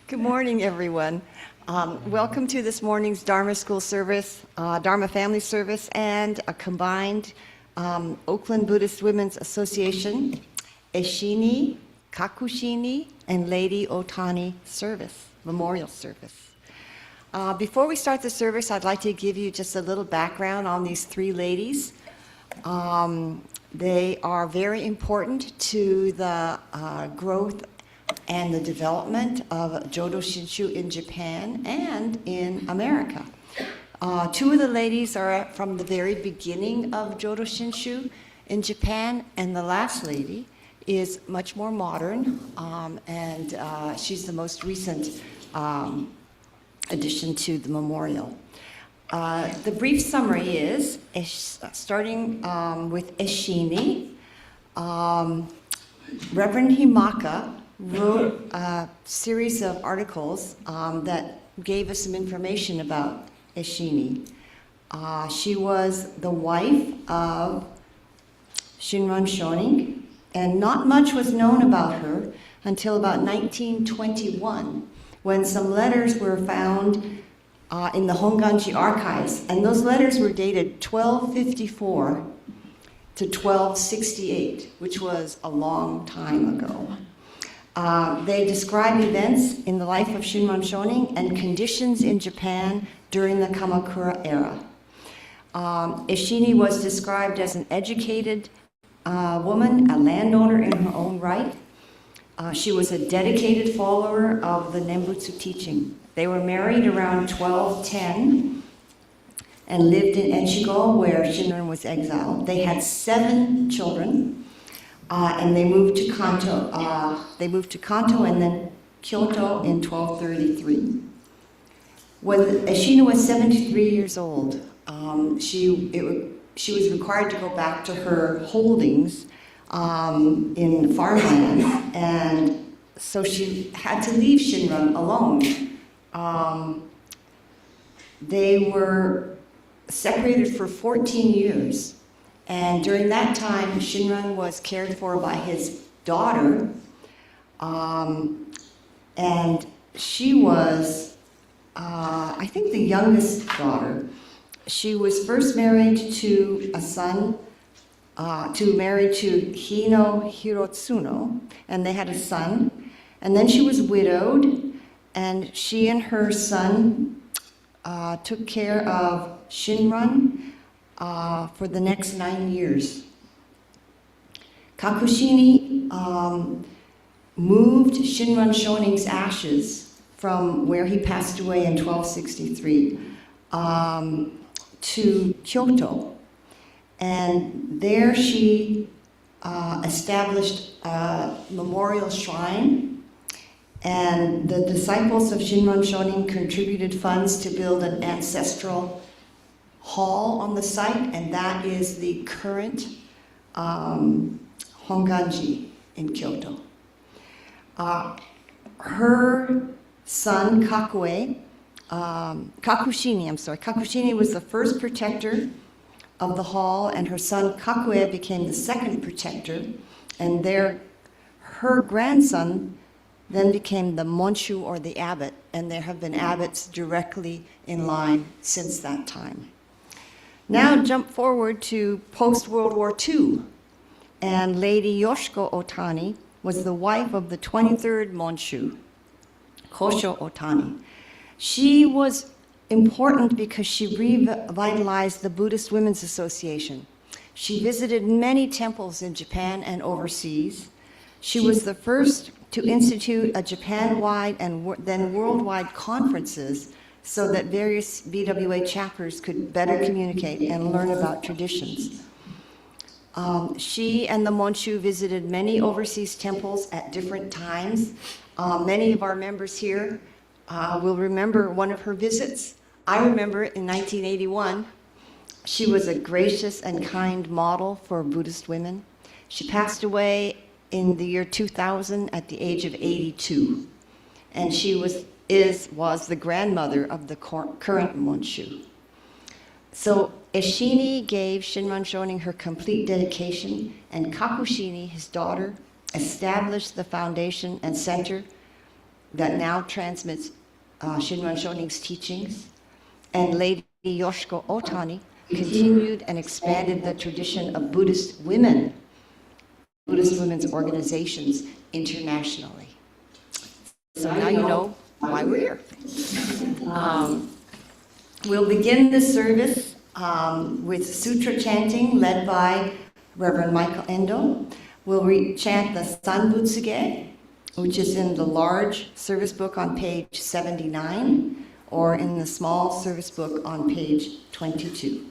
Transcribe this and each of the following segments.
Good morning, everyone. Welcome to this morning's Dharma School service, Dharma Family Service, and a combined Oakland Buddhist Women's Association, Eshinni, Kakushinni, and Lady Ohtani service, memorial service. Before we start the service, I'd like to give you just a little background on these three ladies. They are very important to the growth and the development of Jodo Shinshu in Japan and in America. Two of the ladies are from the very beginning of Jodo Shinshu in Japan, and the last lady is much more modern, and she's the most recent addition to the memorial. The brief summary is, starting with Eshinni, Reverend Himaka wrote a series of articles that gave us some information about Eshinni. She was the wife of Shinran Shonin, and not much was known about her until about 1921, when some letters were found in the Honganji archives, and those letters were dated 1254 to 1268, which was a long time ago. They describe events in the life of Shinran Shonin and conditions in Japan during the Kamakura era. Eshinni was described as an educated woman, a landowner in her own right. She was a dedicated follower of the Nembutsu teaching. They were married around 1210 and lived in Echigo, where Shinran was exiled. They had 7 children. And they moved to Kanto. And then Kyoto in 1233. When Eshinni was 73 years old, she was required to go back to her holdings in farmland, and so she had to leave Shinran alone. They were separated for 14 years. And during that time, Shinran was cared for by his daughter, and she was, I think, the youngest daughter. She was first married to a son, married to Hino Hirotsuno, and they had a son. And then she was widowed, and she and her son took care of Shinran for the next 9 years. Kakushinni moved Shinran Shonin's ashes from where he passed away in 1263 to Kyoto. And there she established a memorial shrine, and the disciples of Shinran Shonin contributed funds to build an ancestral hall on the site, and that is the current Honganji in Kyoto. Her son Kakushinni was the first protector of the hall, and her son Kakue became the second protector, and her grandson then became the Monshu, or the abbot, and there have been abbots directly in line since that time. Now jump forward to post-World War II, and Lady Yoshiko Ohtani was the wife of the 23rd Monshu, Kosho Ohtani. She was important because she revitalized the Buddhist Women's Association. She visited many temples in Japan and overseas. She was the first to institute a Japan-wide and then worldwide conferences so that various BWA chapters could better communicate and learn about traditions. She and the Monshu visited many overseas temples at different times. Many of our members here will remember one of her visits. I remember it in 1981. She was a gracious and kind model for Buddhist women. She passed away in the year 2000 at the age of 82. And she was the grandmother of the current Monshu. So Eshinni gave Shinran Shonin her complete dedication, and Kakushinni, his daughter, established the foundation and center that now transmits Shinran Shoning's teachings, and Lady Yoshiko Ohtani continued and expanded the tradition of Buddhist women's organizations internationally. So now you know why we're here. We'll begin the service with Sutra chanting led by Reverend Michael Endo. We'll chant the Sanbutsuge, which is in the large service book on page 79, or in the small service book on page 22.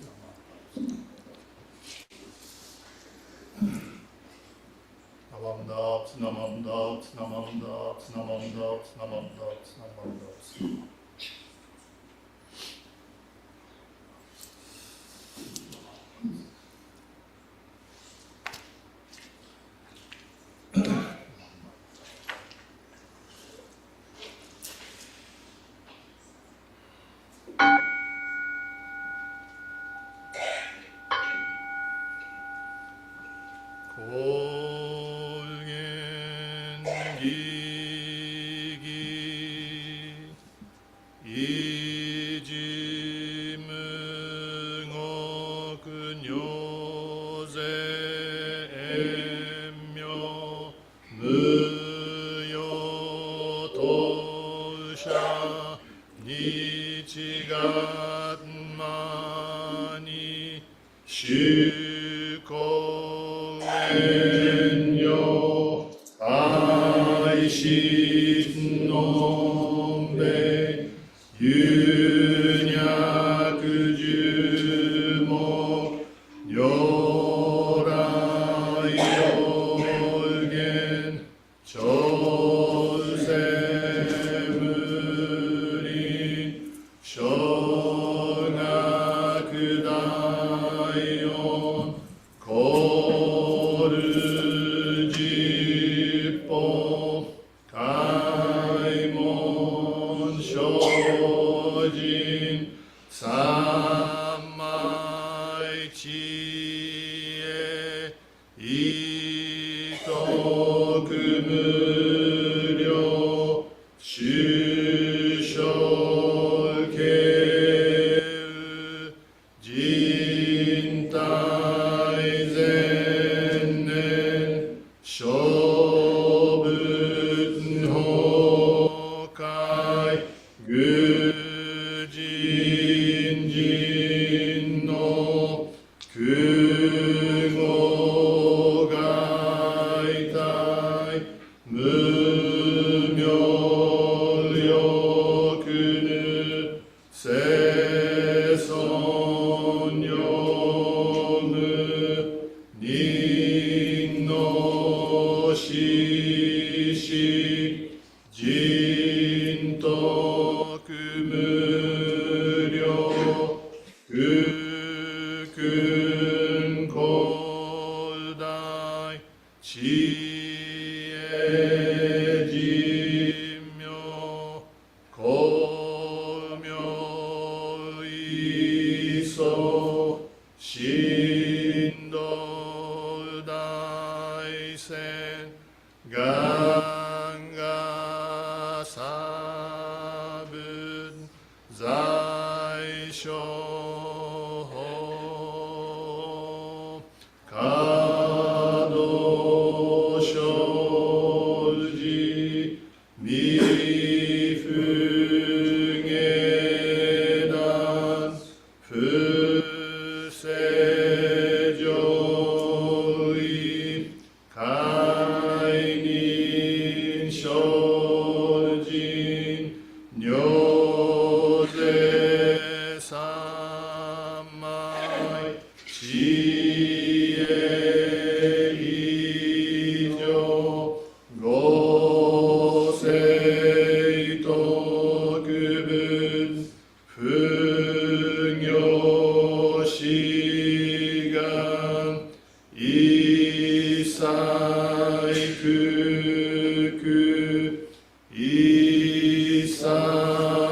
Isai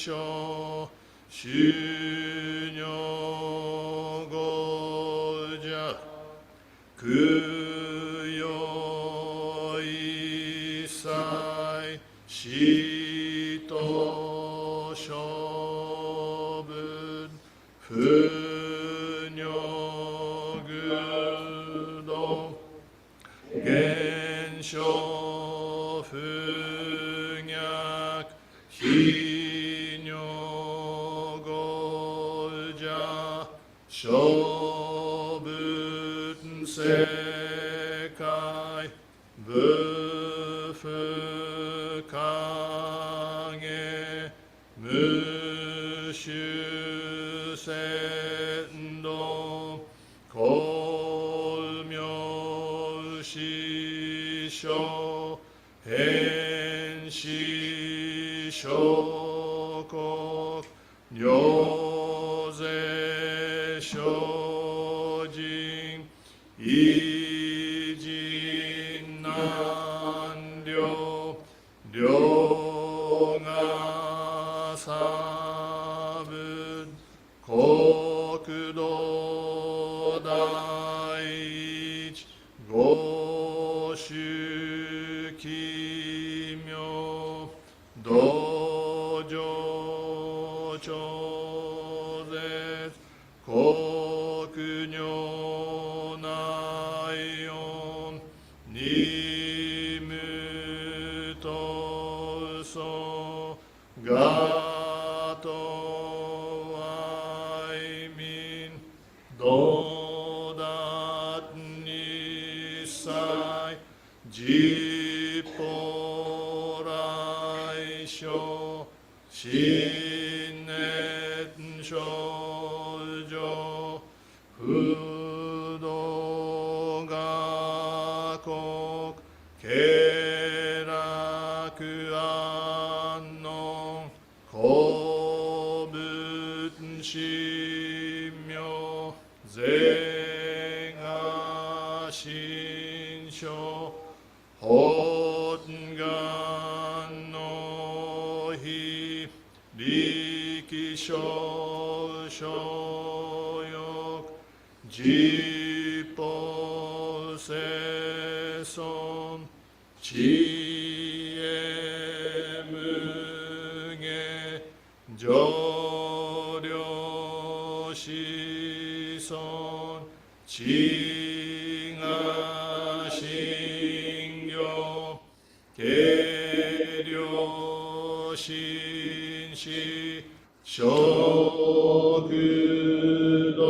所修行後じゃ供養一切死と処分不如愚道現象不逆非如語じゃ処分世界部不影無臭鮮度光明師匠変死諸国行税精進偉人難量量が差分国土第一五種奇妙道場超絶国女内音二無と嘘ガト愛民道達日祭実法来生新年少女不動が国慶楽安穏公文神妙税が新書本願の日力少所欲実法生存知恵無下上領子孫知が信行軽量心死食道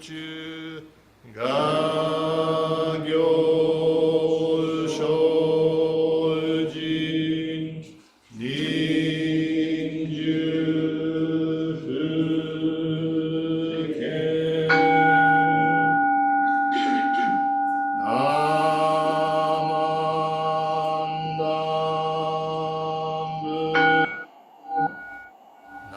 中が行精進人寿不賢ナ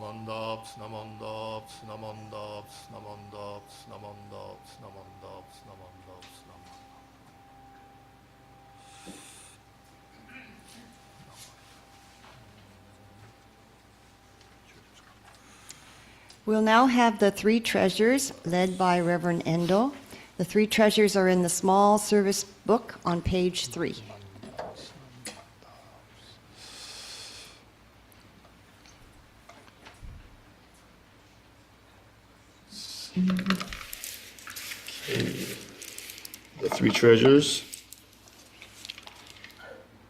Namandaps, namandaps, namandaps, namandaps, namandaps, namandaps, namandaps, namandaps. We'll now have the three treasures led by Reverend Endo. The three treasures are in the small service book on page 3. The three treasures.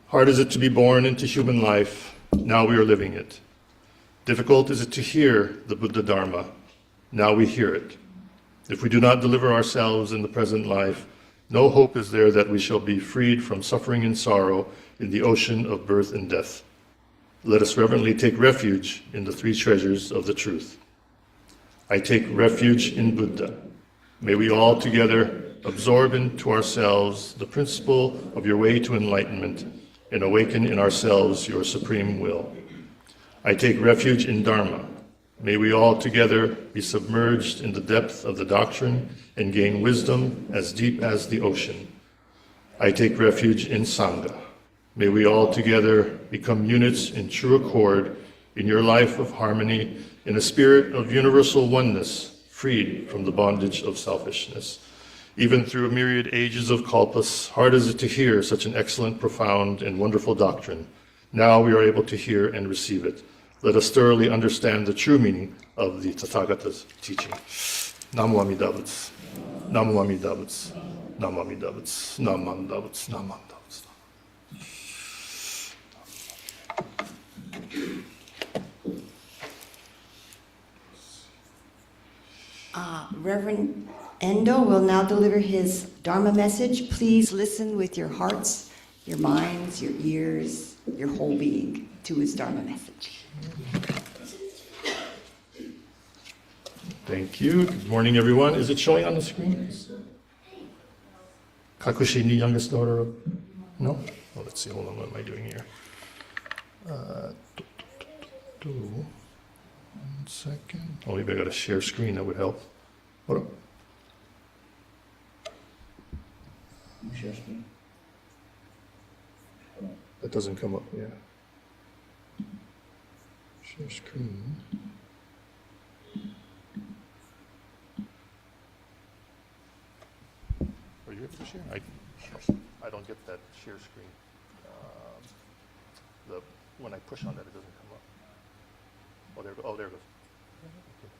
Hard is it to be born into human life, now we are living it. Difficult is it to hear the Buddha Dharma, now we hear it. If we do not deliver ourselves in the present life, no hope is there that we shall be freed from suffering and sorrow in the ocean of birth and death. Let us reverently take refuge in the three treasures of the truth. I take refuge in Buddha. May we all together absorb into ourselves the principle of your way to enlightenment and awaken in ourselves your supreme will. I take refuge in Dharma. May we all together be submerged in the depth of the doctrine and gain wisdom as deep as the ocean. I take refuge in Sangha. May we all together become units in true accord in your life of harmony in a spirit of universal oneness, freed from the bondage of selfishness. Even through a myriad ages of kalpas, hard is it to hear such an excellent, profound, and wonderful doctrine. Now we are able to hear and receive it. Let us thoroughly understand the true meaning of the Tathagata's teaching. Namo Amida Butsu. Namo Amida Butsu. Namo Amida Butsu. Namo Amida Butsu. Namo Amida Butsu. Reverend Endo will now deliver his Dharma message. Please listen with your hearts, your minds, your ears, your whole being to his Dharma message. Thank you. Good morning, everyone. Is it showing on the screen? Kakushinni, youngest daughter of... No? Oh, let's see. Hold on. What am I doing here? 1 second. Oh, maybe I got to share screen. That would help. Hold on. Share screen. That doesn't come up. Yeah. Share screen. Are you able to share? I don't get that share screen. When I push on that, it doesn't come up. Oh, there it goes. Oh, there it goes. Okay.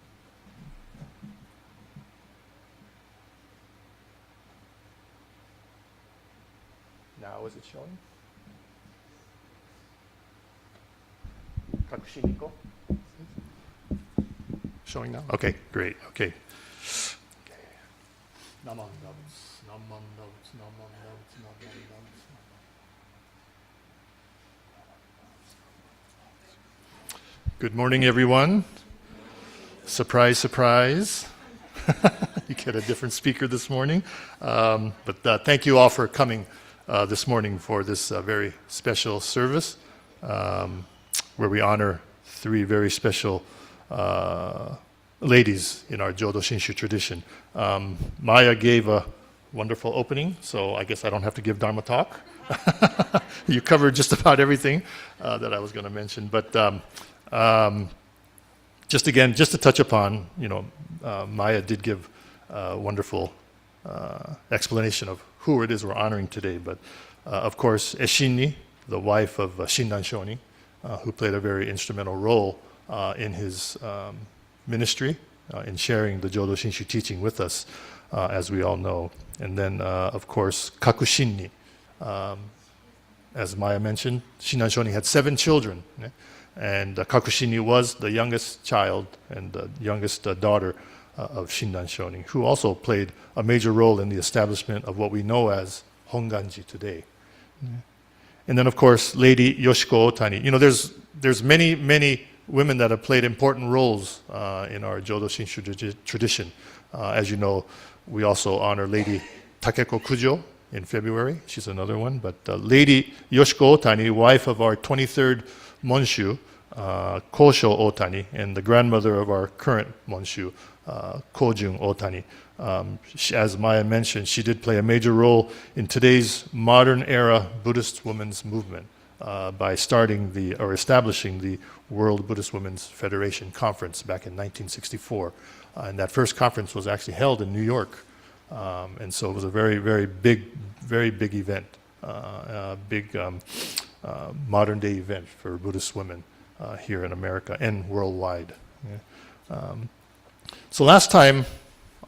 Now is it showing? Kakushinni ko? Showing now? Okay, great. Okay. Good morning, everyone. Surprise, surprise. You get a different speaker this morning. But thank you all for coming this morning for this very special service where we honor 3 very special ladies in our Jodo Shinshu tradition. Maya gave a wonderful opening, so I guess I don't have to give Dharma talk. You covered just about everything that I was going to mention. But just to touch upon, Maya did give a wonderful explanation of who it is we're honoring today. But of course, Eshinni, the wife of Shinran Shoni, who played a very instrumental role in his ministry, in sharing the Jodo Shinshu teaching with us, as we all know. And then, of course, Kakushinni. As Maya mentioned, Shinran Shoni had 7 children. And Kakushinni was the youngest child and the youngest daughter of Shinran Shoni, who also played a major role in the establishment of what we know as Honganji today. And then, of course, Lady Yoshiko Ohtani. There's many women that have played important roles in our Jodo Shinshu tradition. As you know, we also honor Lady Takeko Kujo in February. She's another one. But Lady Yoshiko Ohtani, wife of our 23rd Monshu, Kosho Ohtani, and the grandmother of our current Monshu, Kojun Ohtani. As Maya mentioned, she did play a major role in today's modern era Buddhist women's movement by establishing the World Buddhist Women's Federation Conference back in 1964. And that first conference was actually held in New York. And so it was a very, very big event, modern day event for Buddhist women here in America and worldwide. Yeah. So last time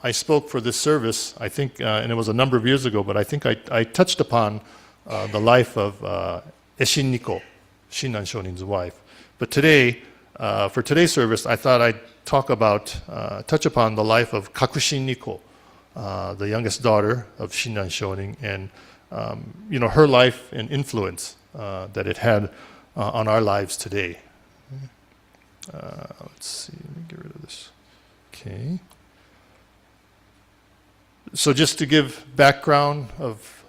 I spoke for this service, I think, and it was a number of years ago, but I think I touched upon the life of Eshinni, Shinran Shonin's wife. But today, for today's service, I thought I'd touch upon the life of Kakushinni, the youngest daughter of Shinran Shonin, and her life and influence that it had on our lives today. Let's see, let me get rid of this. Okay. So just to give background of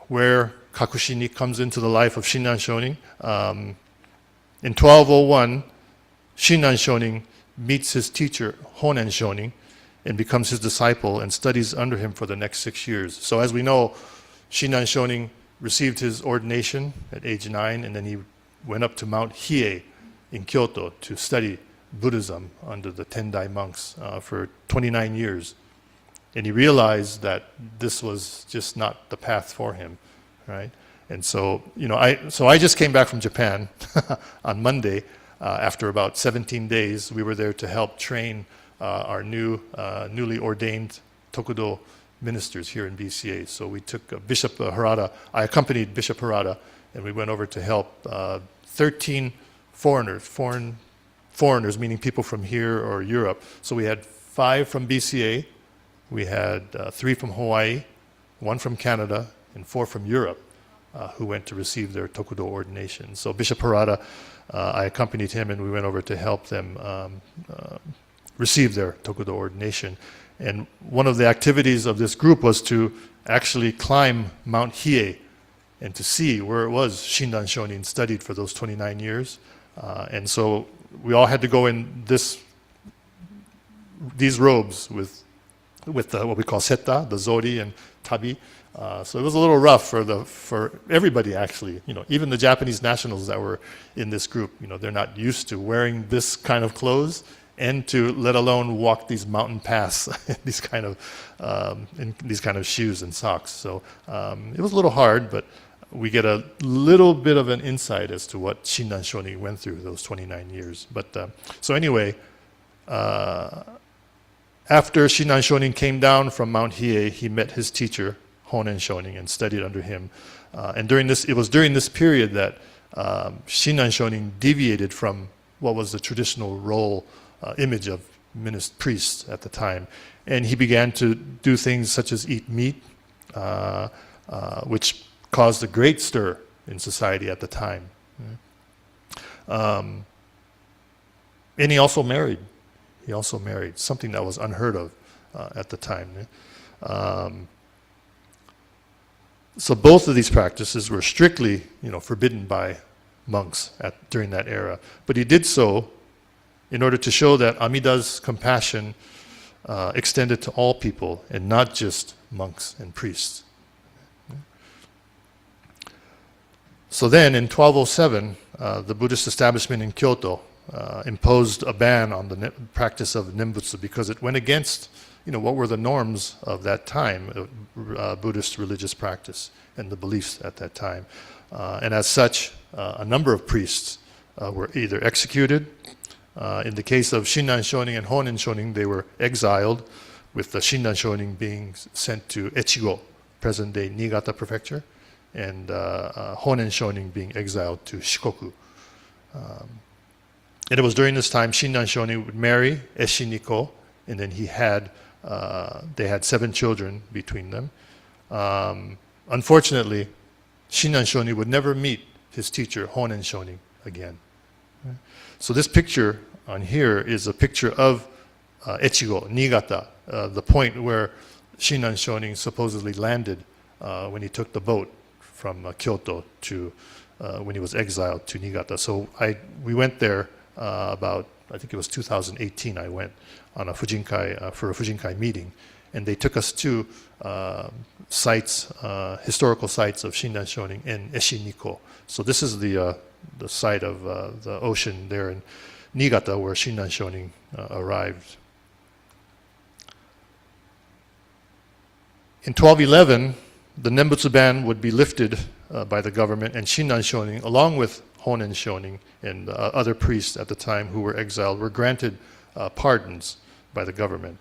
where Kakushinni comes into the life of Shinran Shonin, in 1201, Shinran Shonin meets his teacher, Honen Shonin, and becomes his disciple and studies under him for the next 6 years. So as we know, Shinran Shonin received his ordination at age 9, and then he went up to Mount Hiei in Kyoto to study Buddhism under the Tendai monks for 29 years. And he realized that this was just not the path for him, right? And so, I just came back from Japan on Monday. After about 17 days, we were there to help train our newly ordained Tokudo ministers here in BCA. So we took Bishop Harada. I accompanied Bishop Harada, and we went over to help 13 foreigners, meaning people from here or Europe. So we had 5 from BCA, we had 3 from Hawaii, 1 from Canada, and 4 from Europe who went to receive their Tokudo ordination. So Bishop Harada, I accompanied him, and we went over to help them receive their Tokudo ordination. And one of the activities of this group was to actually climb Mount Hiei and to see where it was Shinran Shonin studied for those 29 years. And so we all had to go in these robes with what we call seta, the zori and tabi. So it was a little rough for everybody, actually. Even the Japanese nationals that were in this group, they're not used to wearing this kind of clothes, and to let alone walk these mountain paths in these kind of shoes and socks. So it was a little hard, but we get a little bit of an insight as to what Shinran Shonin went through those 29 years. But so anyway, after Shinran Shonin came down from Mount Hiei, he met his teacher, Honen Shonin, and studied under him. And it was during this period that Shinran Shonin deviated from what was the traditional role, image of priest at the time. And he began to do things such as eat meat, which caused a great stir in society at the time. And he also married. Something that was unheard of at the time. So both of these practices were strictly, forbidden by monks during that era. But he did so in order to show that Amida's compassion extended to all people and not just monks and priests. So then in 1207, the Buddhist establishment in Kyoto imposed a ban on the practice of Nembutsu because it went against what were the norms of that time, Buddhist religious practice and the beliefs at that time. And as such, a number of priests were either executed. In the case of Shinran Shonin and Honen Shonin, they were exiled, with the Shinran Shonin being sent to Echigo, present-day Niigata Prefecture, and Honen Shonin being exiled to Shikoku. And it was during this time Shinran Shonin would marry Eshinni, and then they had 7 children between them. Unfortunately, Shinran Shonin would never meet his teacher, Honen Shonin, again. So this picture on here is a picture of Echigo, Niigata, the point where Shinran Shonin supposedly landed when he took the boat from Kyoto to when he was exiled to Niigata. So we went there about, I think it was 2018, I went on a Fujinkai, for a Fujinkai meeting. And they took us to sites, historical sites of Shinran Shonin in Eshinni. So this is the site of the ocean there in Niigata where Shinran Shonin arrived. In 1211, the Nembutsu ban would be lifted by the government, and Shinran Shonin, along with Honen Shonin and other priests at the time who were exiled, were granted pardons by the government.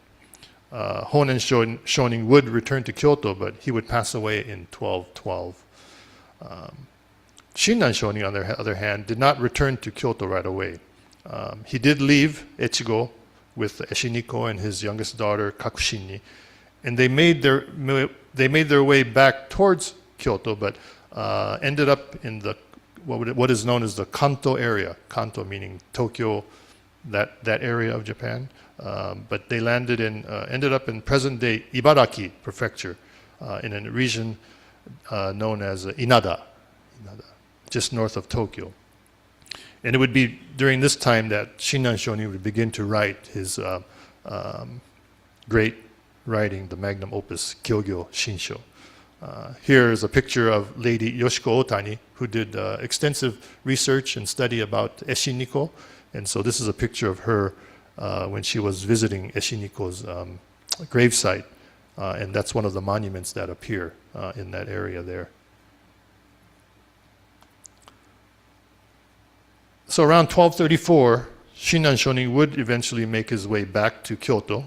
Honen Shonin would return to Kyoto, but he would pass away in 1212. Shinran Shonin, on the other hand, did not return to Kyoto right away. He did leave Echigo with Eshinni and his youngest daughter Kakushinni, and they made their way back towards Kyoto, but ended up in the what is known as the Kanto area. Kanto meaning Tokyo, that area of Japan. But they ended up in present-day Ibaraki Prefecture, in a region known as Inada, just north of Tokyo. And it would be during this time that Shinran Shonin would begin to write his great writing, the magnum opus Kyogyo Shinsho. Here is a picture of Lady Yoshiko Ohtani, who did extensive research and study about Eshinni. And so this is a picture of her when she was visiting Eshinniko's gravesite, and that's one of the monuments that appear in that area there. So around 1234, Shinran Shonin would eventually make his way back to Kyoto,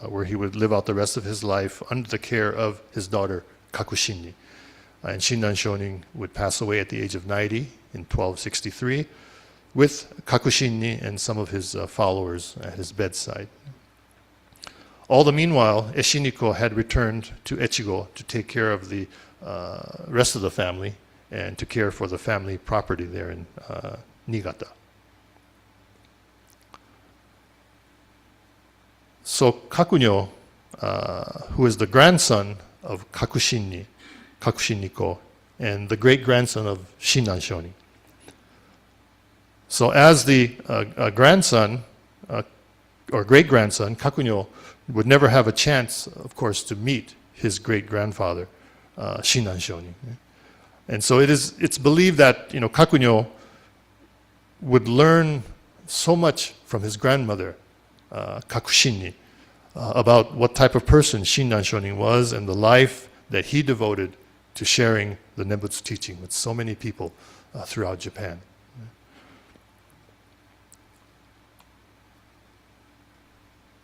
where he would live out the rest of his life under the care of his daughter Kakushinni. And Shinran Shonin would pass away at the age of 90 in 1263, with Kakushinni and some of his followers at his bedside. All the meanwhile, Eshinni had returned to Echigo to take care of the rest of the family and to care for the family property there in Niigata. So Kakunyo, who is the grandson of Kakushinni, Kakushinni, and the great-grandson of Shinran Shonin. So as the grandson or great-grandson, Kakunyo would never have a chance, of course, to meet his great-grandfather, Shinran Shonin. And so it's believed that Kakunyo would learn so much from his grandmother, Kakushinni, about what type of person Shinran Shonin was and the life that he devoted to sharing the Nembutsu teaching with so many people throughout Japan.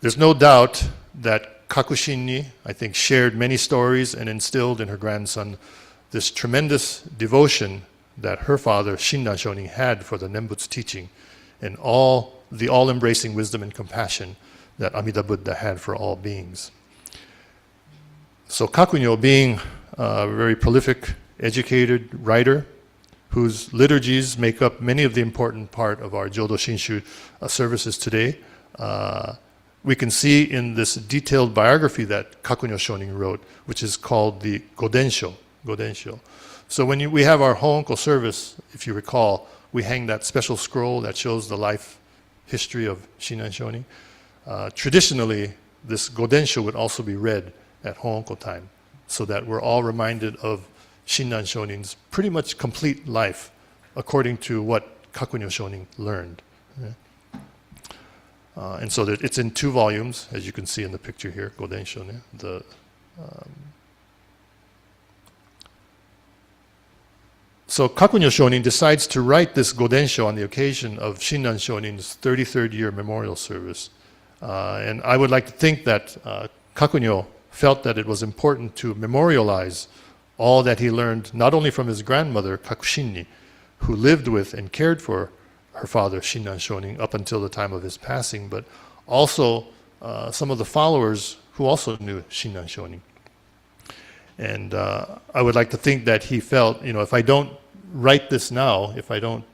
There's no doubt that Kakushinni, I think, shared many stories and instilled in her grandson this tremendous devotion that her father, Shinran Shonin, had for the Nembutsu teaching and the all-embracing wisdom and compassion that Amida Buddha had for all beings. So Kakunyo, being a very prolific, educated writer, whose liturgies make up many of the important part of our Jodo Shinshu services today, we can see in this detailed biography that Kakunyo Shonin wrote, which is called the Gobunsho. So when we have our Honko service, if you recall, we hang that special scroll that shows the life history of Shinran Shonin. Traditionally, this Gobunsho would also be read at Honko time, so that we're all reminded of Shinran Shonin's pretty much complete life, according to what Kakunyo Shonin learned. And so that it's in 2 volumes, as you can see in the picture here, Gobunsho. So Kakunyo Shonin decides to write this Gobunsho on the occasion of Shinran Shonin's 33rd year memorial service. And I would like to think that Kakunyo felt that it was important to memorialize all that he learned, not only from his grandmother, Kakushinni, who lived with and cared for her father, Shinran Shonin, up until the time of his passing, but also some of the followers who also knew Shinran Shonin. And I would like to think that he felt, if I don't write this now, if I don't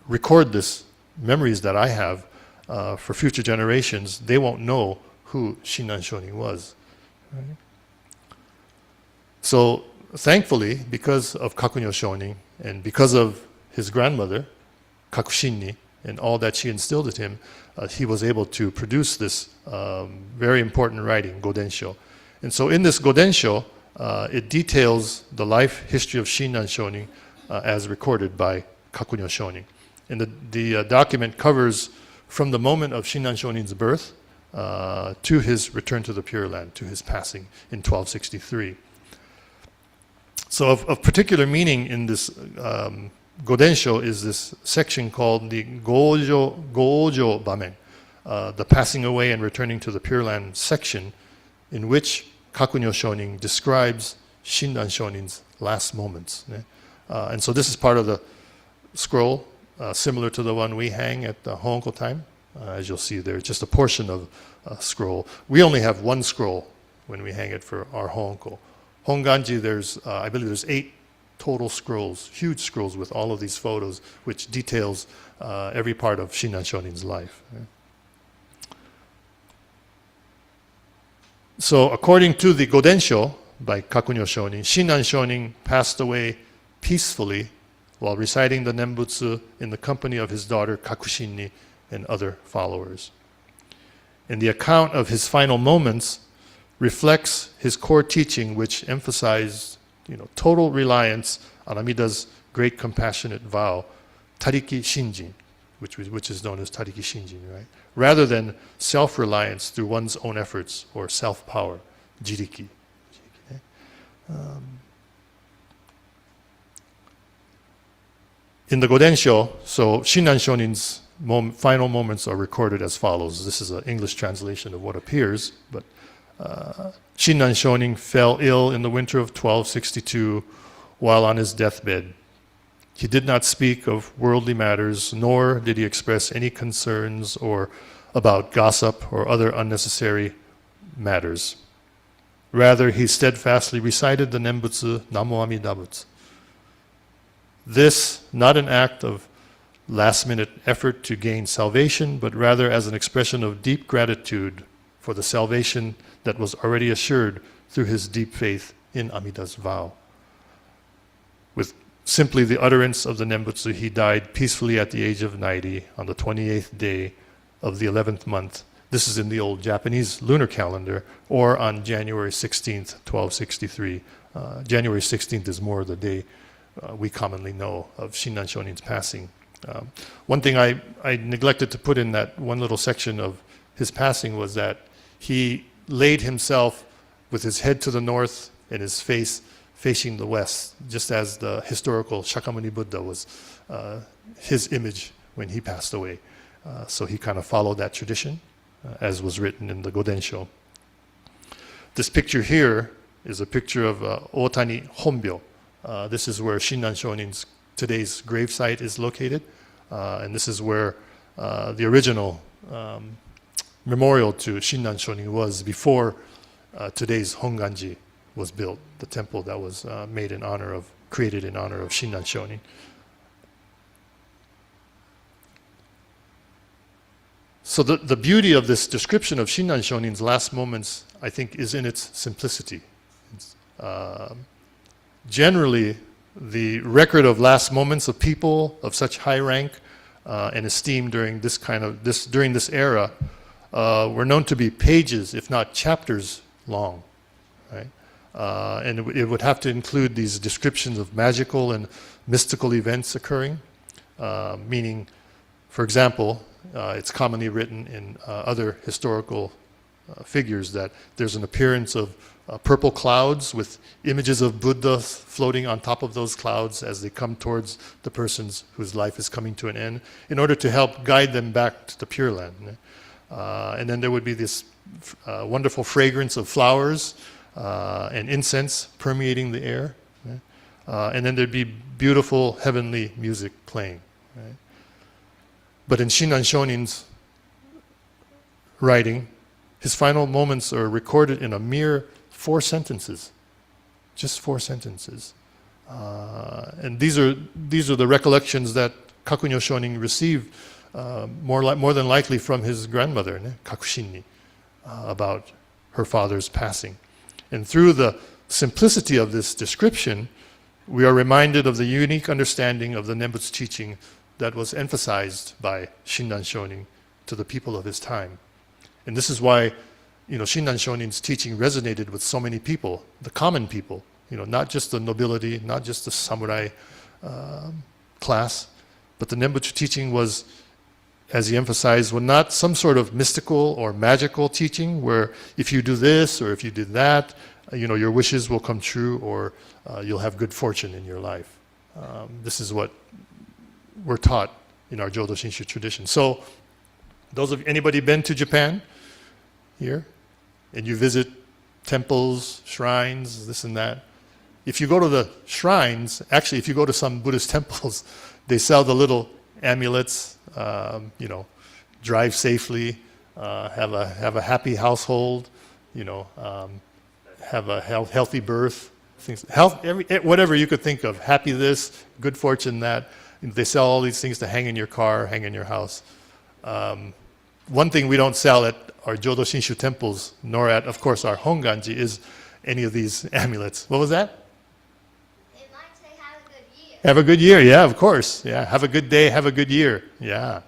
record this memories that I have for future generations, they won't know who Shinran Shonin was. Right? So thankfully, because of Kakunyo Shonin and because of his grandmother, Kakushinni, and all that she instilled in him, he was able to produce this very important writing, Godensho. And so in this Godensho, it details the life history of Shinran Shonin as recorded by Kakunyo Shonin. And the document covers from the moment of Shinran Shonin's birth to his return to the Pure Land, to his passing in 1263. So of particular meaning in this Godensho is this section called the Gojo Bamen, the passing away and returning to the Pure Land section, in which Kakunyo Shonin describes Shinran Shonin's last moments. And so this is part of the scroll, similar to the one we hang at the Honko time. As you'll see there, just a portion of a scroll. We only have one scroll when we hang it for our Honko. Honganji, I believe there's 8 total scrolls, huge scrolls with all of these photos, which details every part of Shinran Shonin's life. So according to the Godensho by Kakunyo Shonin, Shinran Shonin passed away peacefully while reciting the Nembutsu in the company of his daughter Kakushinni and other followers. And the account of his final moments reflects his core teaching, which emphasized total reliance on Amida's great compassionate vow, Tariki Shinjin, which is known as Tariki Shinjin, right? Rather than self-reliance through one's own efforts or self-power, Jiriki. In the Godensho, so Shinran Shonin's final moments are recorded as follows. This is an English translation of what appears, but Shinran Shonin fell ill in the winter of 1262 while on his deathbed. He did not speak of worldly matters, nor did he express any concerns about gossip or other unnecessary matters. Rather, he steadfastly recited the Nembutsu Namo Amida Butsu. This, not an act of last-minute effort to gain salvation, but rather as an expression of deep gratitude for the salvation that was already assured through his deep faith in Amida's vow. With simply the utterance of the Nembutsu, he died peacefully at the age of 90 on the 28th day of the 11th month. This is in the old Japanese lunar calendar, or on January 16th, 1263. January 16th is more the day we commonly know of Shinran Shonin's passing. One thing I neglected to put in that one little section of his passing was that he laid himself with his head to the north and his face facing the west, just as the historical Shakyamuni Buddha was his image when he passed away. So he kind of followed that tradition, as was written in the Godensho. This picture here is a picture of Ohtani Honbyo. This is where Shinran Shonin's today's gravesite is located, and this is where the original memorial to Shinran Shonin was before today's Honganji was built, the temple that was created in honor of Shinran Shonin. So the beauty of this description of Shinran Shonin's last moments, I think, is in its simplicity. Generally, the record of last moments of people of such high rank and esteem during this era were known to be pages, if not chapters, long, right? And it would have to include these descriptions of magical and mystical events occurring, meaning, for example, it's commonly written in other historical figures that there's an appearance of purple clouds with images of Buddha floating on top of those clouds as they come towards the persons whose life is coming to an end, in order to help guide them back to the Pure Land. And then there would be this wonderful fragrance of flowers and incense permeating the air. And then there'd be beautiful heavenly music playing. Right? But in Shinran Shonin's writing, his final moments are recorded in a mere 4 sentences, just 4 sentences. And these are the recollections that Kakunyo Shonin received more than likely from his grandmother, Kakushinni, about her father's passing. And through the simplicity of this description, we are reminded of the unique understanding of the Nembutsu teaching that was emphasized by Shinran Shonin to the people of his time. And this is why, Shinran Shonin's teaching resonated with so many people, the common people, not just the nobility, not just the samurai class, but the Nembutsu teaching was, as he emphasized, was not some sort of mystical or magical teaching where if you do this or if you did that, your wishes will come true or you'll have good fortune in your life. This is what we're taught in our Jodo Shinshu tradition. So, anybody been to Japan here? And you visit temples, shrines, this and that. If you go to the shrines, actually if you go to some Buddhist temples, they sell the little amulets, drive safely, have a happy household, have a healthy birth, things, whatever you could think of, happy this, good fortune that. They sell all these things to hang in your car, hang in your house. One thing we don't sell at our Jodo Shinshu temples, nor at, of course, our Honganji, is any of these amulets. What was that? It might say have a good year. Have a good year, yeah, of course. Yeah, have a good day, have a good year. Yeah.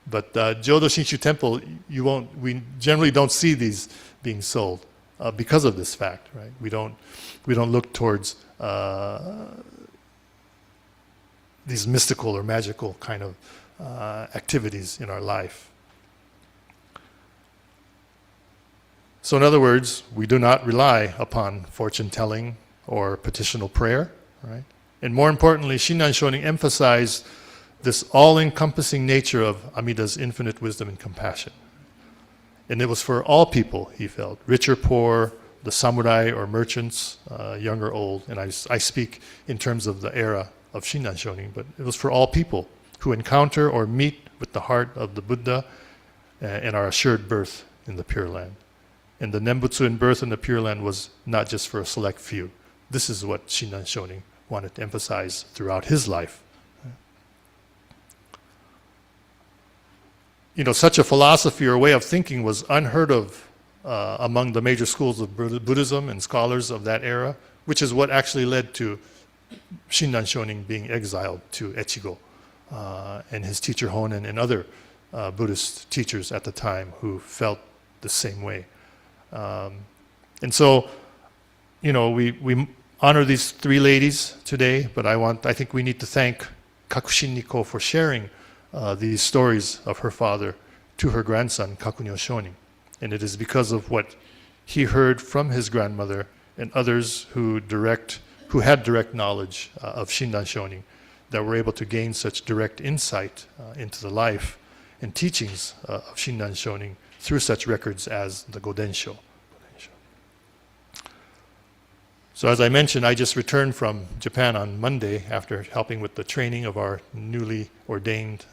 But Jodo Shinshu temple, we generally don't see these being sold because of this fact, right? We don't look towards these mystical or magical kind of activities in our life. So in other words, we do not rely upon fortune telling or petitional prayer, right? And more importantly, Shinran Shonin emphasized this all-encompassing nature of Amida's infinite wisdom and compassion. And it was for all people, he felt, rich or poor, the samurai or merchants, young or old. And I speak in terms of the era of Shinran Shonin, but it was for all people who encounter or meet with the heart of the Buddha and are assured birth in the Pure Land. And the Nembutsu in birth in the Pure Land was not just for a select few. This is what Shinran Shonin wanted to emphasize throughout his life. Such a philosophy or way of thinking was unheard of among the major schools of Buddhism and scholars of that era, which is what actually led to Shinran Shonin being exiled to Echigo and his teacher Honen and other Buddhist teachers at the time who felt the same way. And so, we honor these three ladies today, but I think we need to thank Kakushinni for sharing these stories of her father to her grandson, Kakunyo Shonin. And it is because of what he heard from his grandmother and others who had direct knowledge of Shinran Shonin that were able to gain such direct insight into the life and teachings of Shinran Shonin through such records as the Gobunsho. So as I mentioned, I just returned from Japan on Monday after helping with the training of our newly ordained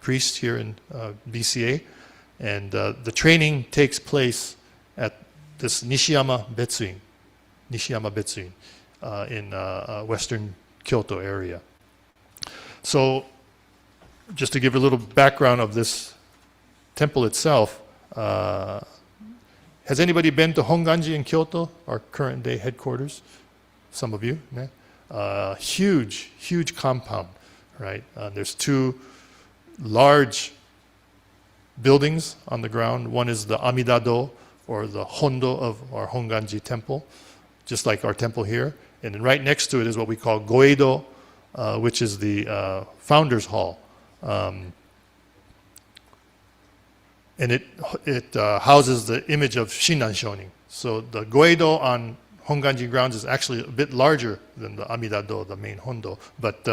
priest here in BCA. And the training takes place at this Nishiyama Betsuin in western Kyoto area. So just to give a little background of this temple itself, has anybody been to Honganji in Kyoto, our current day headquarters? Some of you, yeah? Huge compound, right? There's two large buildings on the ground. One is the Amida-do, or the Hondo of our Honganji temple, just like our temple here. And then right next to it is what we call Goeido, which is the Founders Hall. And it houses the image of Shinran Shonin. So the Goeido on Honganji grounds is actually a bit larger than the Amida-do, the main Hondo, but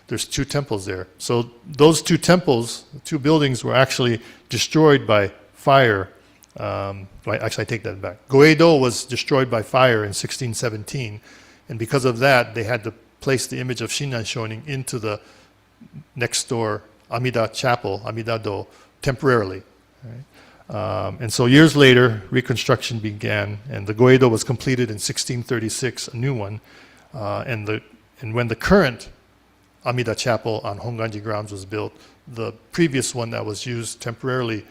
there's two temples there. So those two temples, two buildings, were actually destroyed by fire. Actually, I take that back. Goeido was destroyed by fire in 1617, and because of that, they had to place the image of Shinran Shonin into the next door Amida Chapel, Amida-do, temporarily. Right? And so years later, reconstruction began, and the Goeido was completed in 1636, a new one. And when the current Amida Chapel on Honganji grounds was built, the previous one that was used temporarily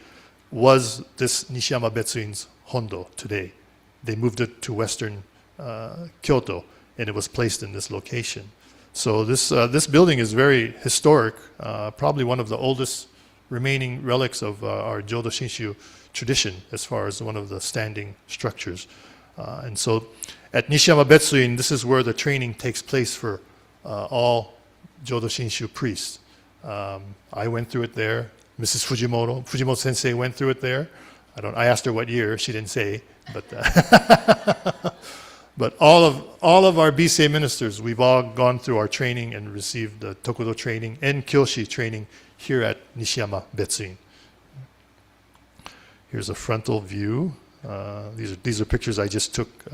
was this Nishiyama Betsuin's Hondo today. They moved it to western Kyoto, and it was placed in this location. So this building is very historic, probably one of the oldest remaining relics of our Jodo Shinshu tradition as far as one of the standing structures. And so at Nishiyama Betsuin, this is where the training takes place for all Jodo Shinshu priests. I went through it there. Mrs. Fujimoto Sensei went through it there. I asked her what year, she didn't say, but but all of our Bisei ministers, we've all gone through our training and received the Tokudo training and Kyoshi training here at Nishiyama Betsuin. Here's a frontal view. These are pictures I just took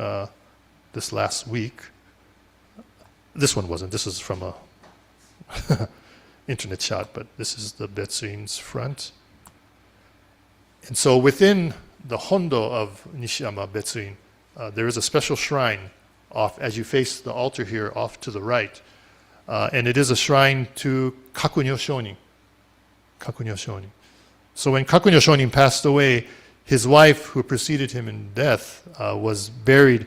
this last week. This one wasn't. This is from a internet shot, but this is the Betsuin's front. And so within the Hondo of Nishiyama Betsuin, there is a special shrine off as you face the altar here off to the right. And it is a shrine to Kakunyo Shonin. Kakunyo Shonin. So when Kakunyo Shonin passed away, his wife, who preceded him in death, was buried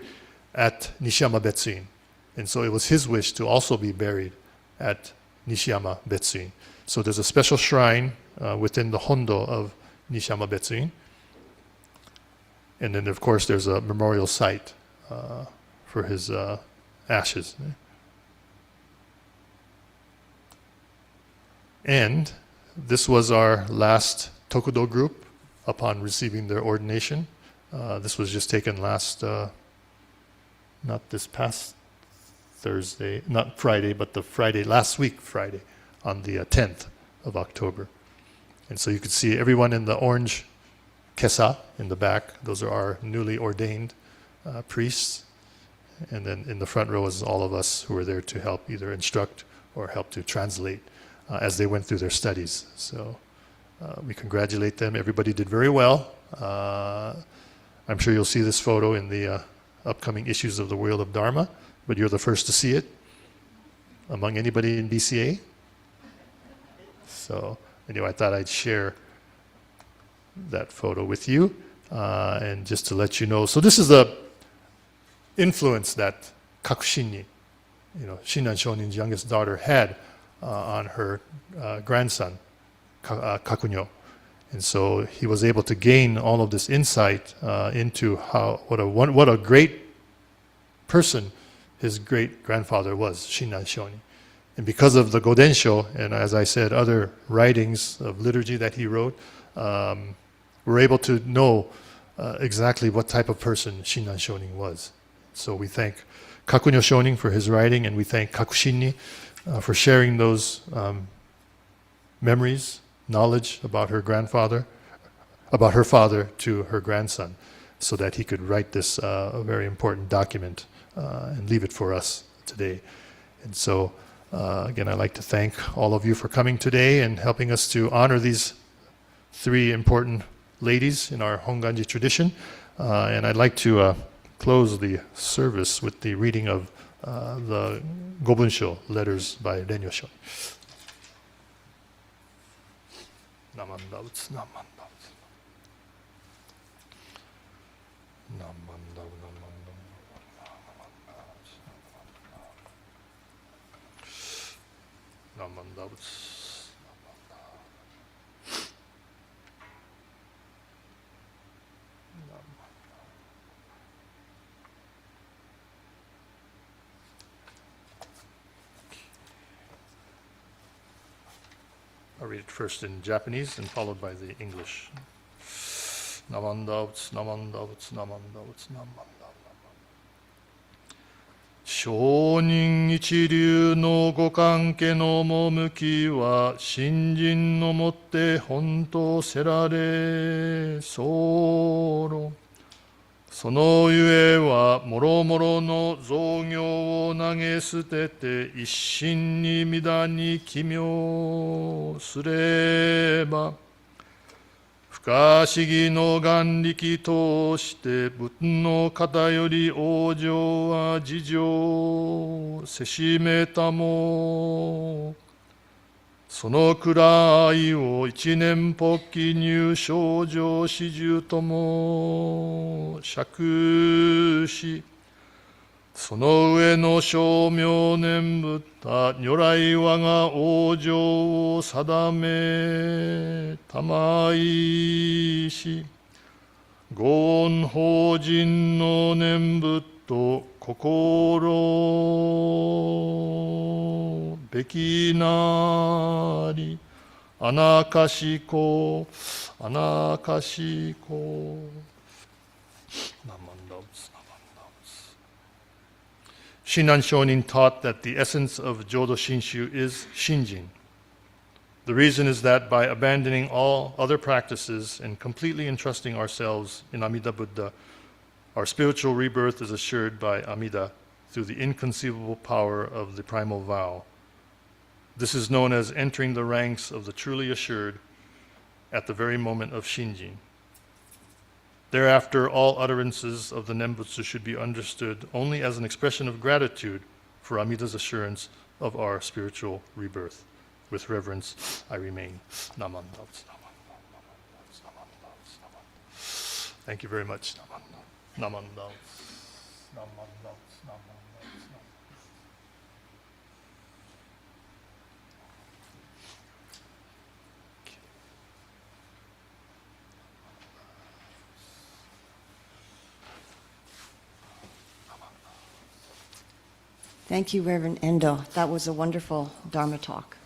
at Nishiyama Betsuin. And so it was his wish to also be buried at Nishiyama Betsuin. So there's a special shrine within the Hondo of Nishiyama Betsuin. And then, of course, there's a memorial site for his ashes. And this was our last Tokudo group upon receiving their ordination. This was just taken last, not this past Thursday, not Friday, but the Friday, last week Friday, on the 10th of October. And so you could see everyone in the orange kesa in the back. Those are our newly ordained priests. And then in the front row is all of us who were there to help either instruct or help to translate as they went through their studies. So we congratulate them. Everybody did very well. I'm sure you'll see this photo in the upcoming issues of the Wheel of Dharma, but you're the first to see it among anybody in BCA. So anyway, I thought I'd share that photo with you, and just to let you know. So this is the influence that Kakushinni, Shinran Shonin's youngest daughter, had on her grandson, Kakunyo. And so he was able to gain all of this insight into what a great person his great-grandfather was, Shinran Shonin. And because of the Gobunsho, and as I said, other writings of liturgy that he wrote, we're able to know exactly what type of person Shinran Shonin was. So we thank Kakunyo Shonin for his writing, and we thank Kakushinni for sharing those memories, knowledge about her grandfather, about her father to her grandson, so that he could write this very important document and leave it for us today. And so, again, I'd like to thank all of you for coming today and helping us to honor these three important ladies in our Honganji tradition. And I'd like to close the service with the reading of the Gobunsho letters by Renyo Shonin. Namandavutsu, namandavutsu. Namandavutsu. I'll read it first in Japanese and followed by the English. Namandavutsu, namandavutsu, namandavutsu, namandavutsu. 上人一流のご関係の趣は信心のもって本当せられ候。そのゆえはもろもろの造業を投げ捨てて一心に御に奇妙すれば不可思議の眼力通して仏の方より往生は事情せしめたもそのくらいを一年発起入症状始終とも釈しその上の称名念仏如来我が往生を定めたまいし、ご恩法人の念仏と心べきなり、アナカシコ、アナカシコ。Shinran Shonin taught that the essence of Jodo Shinshu is Shinjin. The reason is that by abandoning all other practices and completely entrusting ourselves in Amida Buddha, our spiritual rebirth is assured by Amida through the inconceivable power of the primal vow. This is known as entering the ranks of the truly assured at the very moment of Shinjin. Thereafter, all utterances of the Nembutsu should be understood only as an expression of gratitude for Amida's assurance of our spiritual rebirth. With reverence, I remain. Naman. Thank you very much. Naman. Thank you, Reverend Endo. That was a wonderful Dharma talk.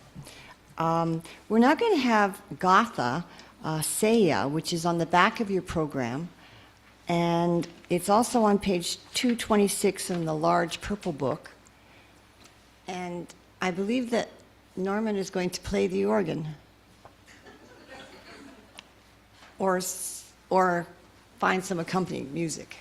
We're now going to have Gatha, Seiya, which is on the back of your program, and it's also on page 226 in the large purple book. And I believe that Norman is going to play the organ, or find some accompanying music.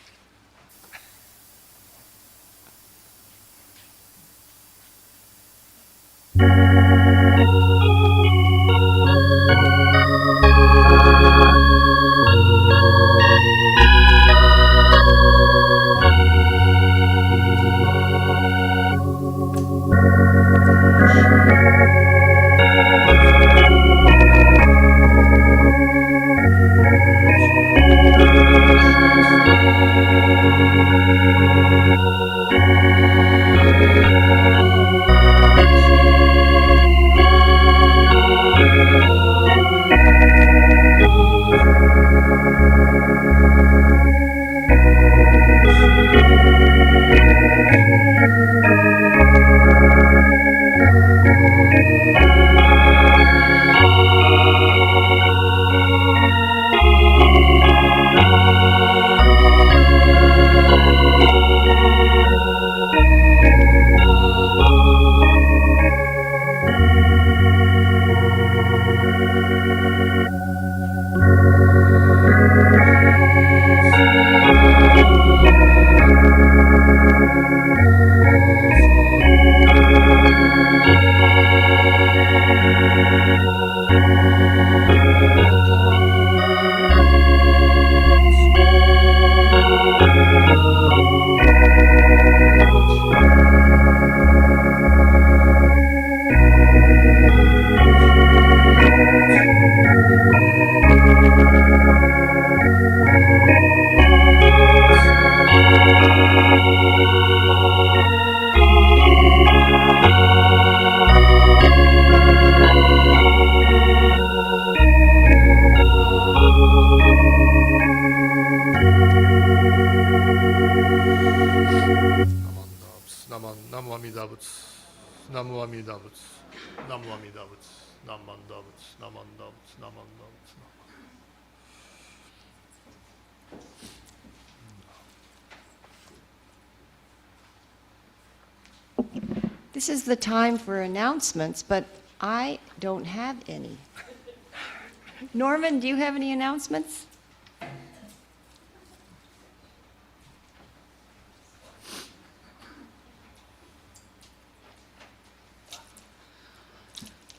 Namu Amida Butsu. Namu Amida Butsu. Namanda Butsu. Namanda Butsu. Namanda Butsu. This is the time for announcements, but I don't have any. Norman, do you have any announcements?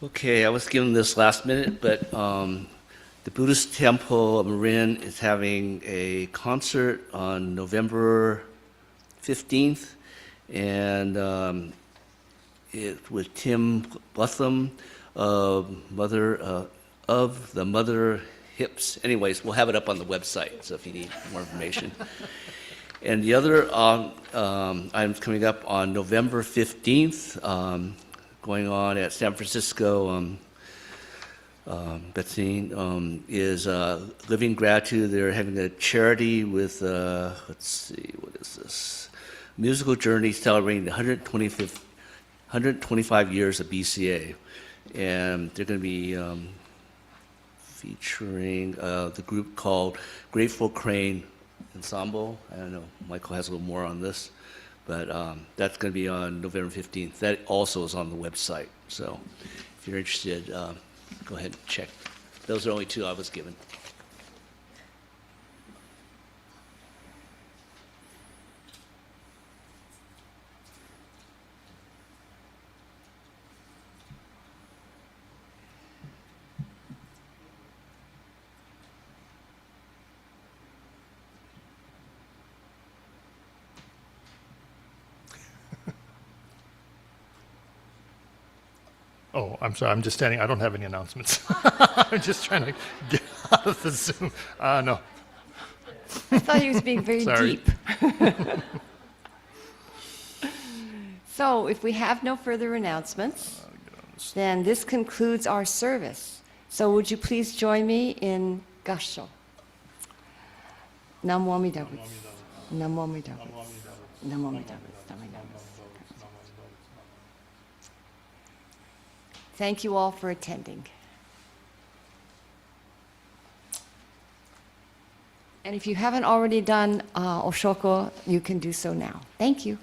Okay, I was given this last minute, but the Buddhist Temple of Marin is having a concert on November 15th, and with Tim Butham, mother of the Mother Hips. Anyways, we'll have it up on the website, so if you need more information. And the other items coming up on November 15th, going on at San Francisco, Betsy, is Living Gratitude. They're having a charity with, let's see, what is this? Musical Journey celebrating the 125 years of BCA. And they're going to be featuring the group called Grateful Crane Ensemble. I don't know, Michael has a little more on this, but that's going to be on November 15th. That also is on the website. So if you're interested, go ahead and check. Those are only two I was given. Oh, I'm sorry, I'm just standing, I don't have any announcements. I'm just trying to get out of the Zoom. No, I thought he was being very Sorry. deep. So if we have no further announcements, then this concludes our service. So would you please join me in Gassho? Namo Amida Butsu. Namo Amida Butsu. Namo Amida Butsu. Namo Amida Butsu. Thank you all for attending. And if you haven't already done Oshoko, you can do so now. Thank you.